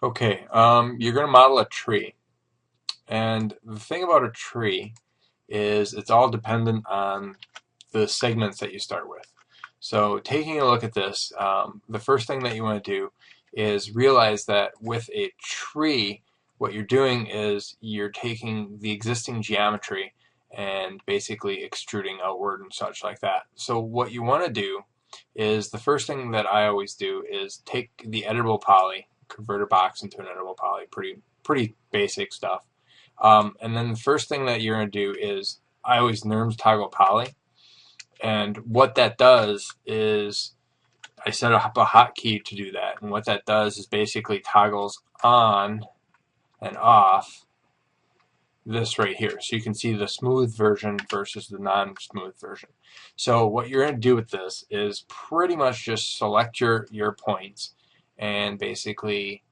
Okay, you're going to model a tree. And the thing about a tree is it's all dependent on the segments that you start with. So taking a look at this, the first thing that you want to do is realize that with a tree, what you're doing is you're taking the existing geometry and basically extruding outward and such like that. So what you want to do is the first thing that I always do is take the editable poly, convert a box into an editable poly, pretty basic stuff. And then the first thing that you're going to do is I always NURMS toggle poly. And what that does is I set up a hotkey to do that. And what that does is basically toggles on and off this right here. So you can see the smooth version versus the non-smooth version. So what you're going to do with this is pretty much just select your points and basically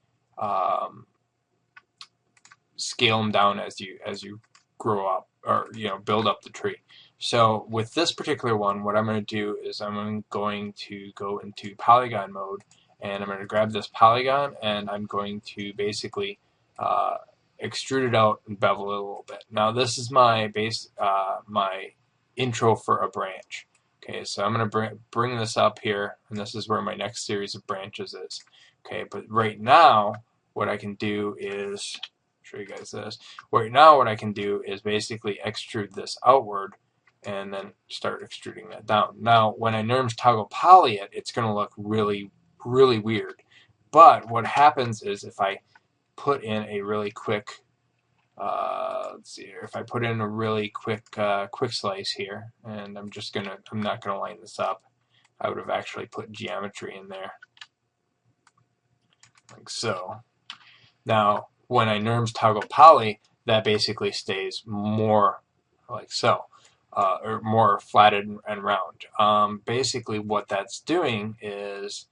scale them down as you grow up or build up the tree. So with this particular one, what I'm going to do is I'm going to go into polygon mode, and I'm going to grab this polygon and I'm going to basically extrude it out and bevel it a little bit. Now this is my my intro for a branch. Okay, so I'm going to bring this up here, and this is where my next series of branches is. Okay, but right now what I can do is show you guys this. Right now what I can do is basically extrude this outward and then start extruding that down. Now when I NURMS toggle poly it, it's going to look really weird. But what happens is if I put in a really quick let's see here, if I put in a really quick slice here, and I'm not gonna line this up. I would have actually put geometry in there like so. Now when I NURMS toggle poly, that basically stays more like so, or more flatted and round. Basically what that's doing is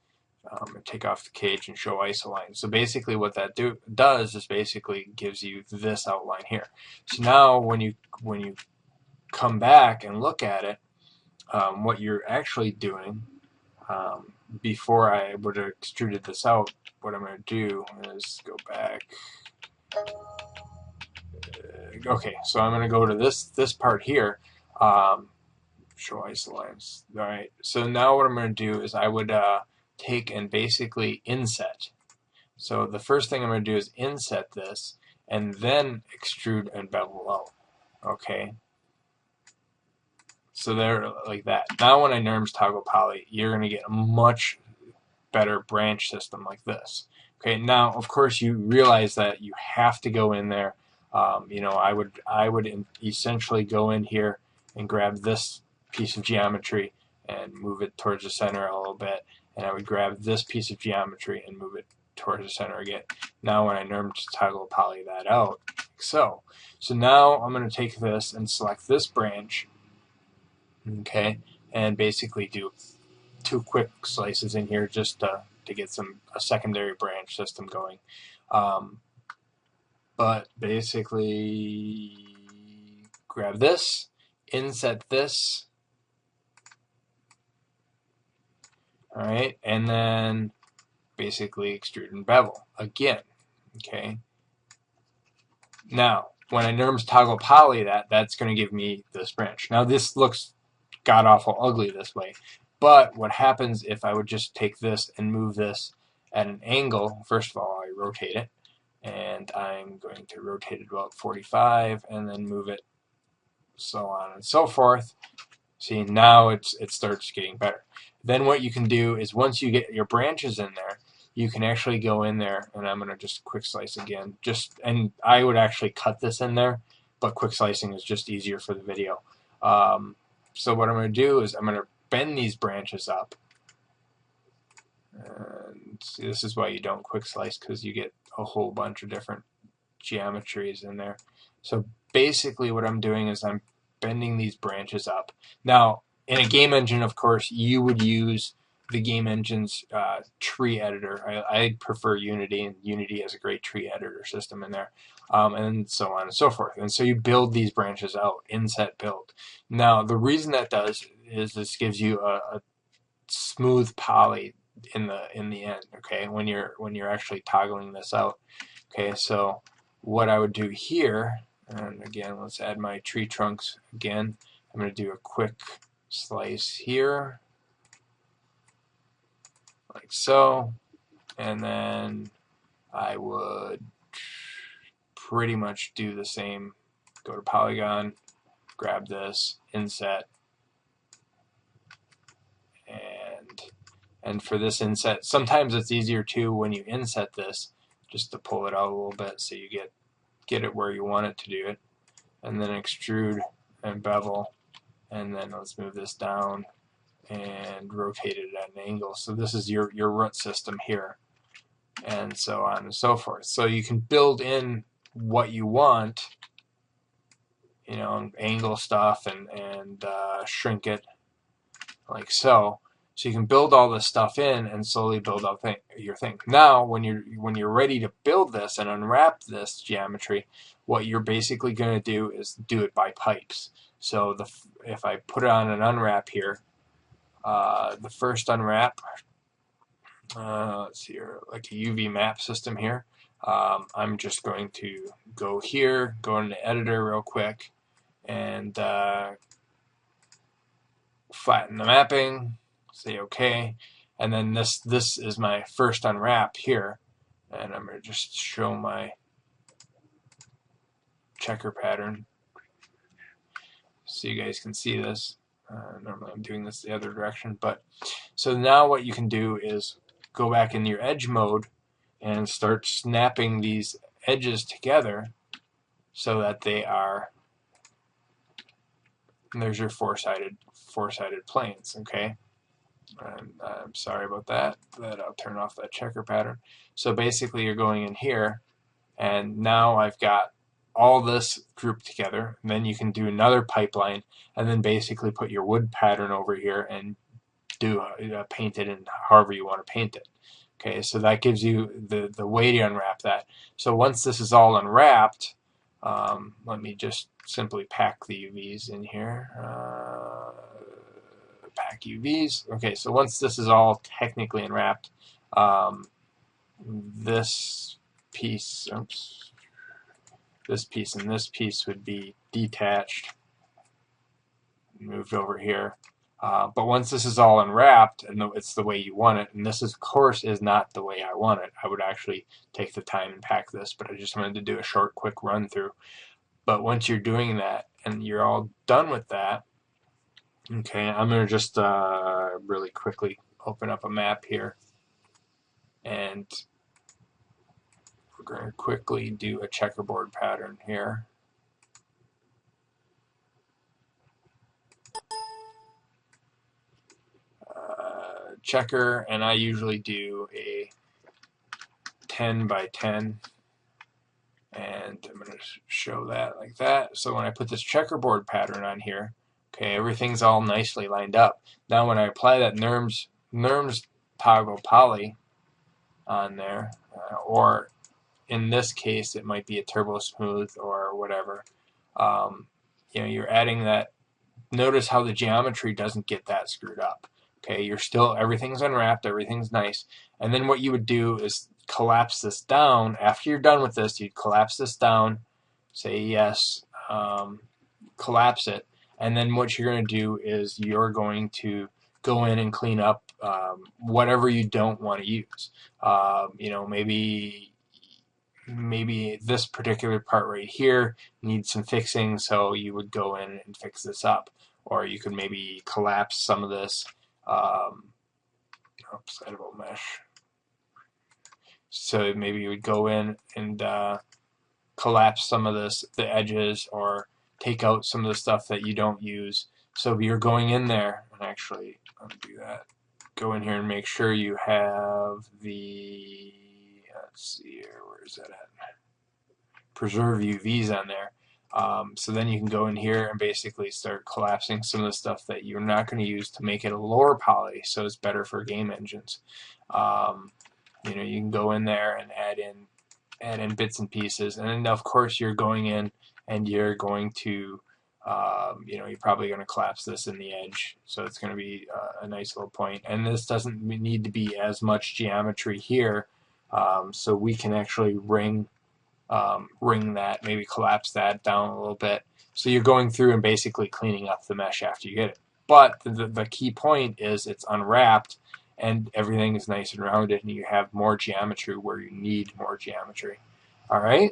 take off the cage and show isoline. So basically what that does is basically gives you this outline here. So now when you come back and look at it, what you're actually doing, before I would have extruded this out, what I'm going to do is go back. Okay, so I'm going to go to this part here, show isolines. All right, so now what I'm going to do is I would take and basically inset. So the first thing I'm going to do is inset this and then extrude and bevel out. Okay, so there, like that. Now when I NURMS toggle poly, you're going to get a much better branch system like this. Okay, now of course you realize that you have to go in there. I would essentially go in here and grab this piece of geometry and move it towards the center a little bit, and I would grab this piece of geometry and move it towards the center again. Now when I NURMS toggle poly that out, like so. So now I'm going to take this and select this branch, okay, and basically do 2 quick slices in here just to get a secondary branch system going. But basically grab this, inset this, all right, and then basically extrude and bevel again. Okay. Now when I NURMS toggle poly that's going to give me this branch. Now this looks god awful ugly this way, but what happens if I would just take this and move this at an angle? First of all, I rotate it, and I'm going to rotate it about 45 and then move it so on and so forth. See, now it starts getting better. Then what you can do is once you get your branches in there, you can actually go in there, and I'm going to just quick slice again. And I would actually cut this in there, but quick slicing is just easier for the video. So what I'm going to do is I'm going to bend these branches up. And see, this is why you don't quick slice, because you get a whole bunch of different geometries in there. So basically what I'm doing is I'm bending these branches up. Now in a game engine, of course, you would use the game engine's tree editor. I prefer Unity, and Unity has a great tree editor system in there, and so on and so forth. And so you build these branches out, inset build. Now the reason that does is this gives you a smooth poly in the end, okay, when you're actually toggling this out. Okay, so what I would do here, and again, let's add my tree trunks again. I'm going to do a quick slice here, like so, and then I would pretty much do the same. Go to Polygon, grab this, inset, and for this inset, sometimes it's easier too when you inset this just to pull it out a little bit so you get it where you want it to do it, and then extrude and bevel, and then let's move this down and rotate it at an angle. So this is your root system here, and so on and so forth. So you can build in what you want, you know, angle stuff and shrink it like so. So you can build all this stuff in and slowly build up your thing. Now, when you're ready to build this and unwrap this geometry, what you're basically going to do is do it by pipes. So if I put it on an unwrap here, the first unwrap, let's see here, like a UV map system here. I'm just going to go here, go into editor real quick, and flatten the mapping. Say OK, and then this is my first unwrap here, and I'm going to just show my checker pattern so you guys can see this. Normally I'm doing this the other direction, but so now what you can do is go back in your edge mode and start snapping these edges together so that they are, and there's your four-sided planes, okay? And I'm sorry about that, but I'll turn off that checker pattern. So basically you're going in here, and now I've got all this grouped together, and then you can do another pipeline, and then basically put your wood pattern over here and do paint it in however you want to paint it. Okay, so that gives you the way to unwrap that. So once this is all unwrapped, let me just simply pack the UVs in here. Pack UVs. Okay, so once this is all technically unwrapped, this piece, oops, this piece and this piece would be detached, moved over here. But once this is all unwrapped and it's the way you want it, and this of course is not the way I want it, I would actually take the time and pack this, but I just wanted to do a short quick run through. But once you're doing that and you're all done with that, okay, I'm going to just really quickly open up a map here, and we're going to quickly do a checkerboard pattern here. Checker, and I usually do a 10 by 10, and I'm going to show that like that. So when I put this checkerboard pattern on here, okay, everything's all nicely lined up. Now when I apply that NURBS toggle poly on there, or in this case it might be a turbo smooth or whatever, you know, you're adding that. Notice how the geometry doesn't get that screwed up. Okay, you're still, everything's unwrapped, everything's nice, and then what you would do is collapse this down. After you're done with this, you'd collapse this down, say yes, collapse it, and then what you're going to do is you're going to go in and clean up whatever you don't want to use. You know, maybe this particular part right here needs some fixing, so you would go in and fix this up. Or you could maybe collapse some of this. Oops, editable mesh. So maybe you would go in and collapse some of this, the edges, or take out some of the stuff that you don't use. So you're going in there, and actually, I'll do that. Go in here and make sure you have the, let's see here, where is that at? Preserve UVs on there. So then you can go in here and basically start collapsing some of the stuff that you're not going to use to make it a lower poly, so it's better for game engines. You know, you can go in there and add in bits and pieces, and then of course you're going in and you're going to You're probably going to collapse this in the edge, so it's going to be a nice little point. And this doesn't need to be as much geometry here, so we can actually ring that, maybe collapse that down a little bit. So you're going through and basically cleaning up the mesh after you get it. But the key point is it's unwrapped and everything is nice and rounded, and you have more geometry where you need more geometry. All right.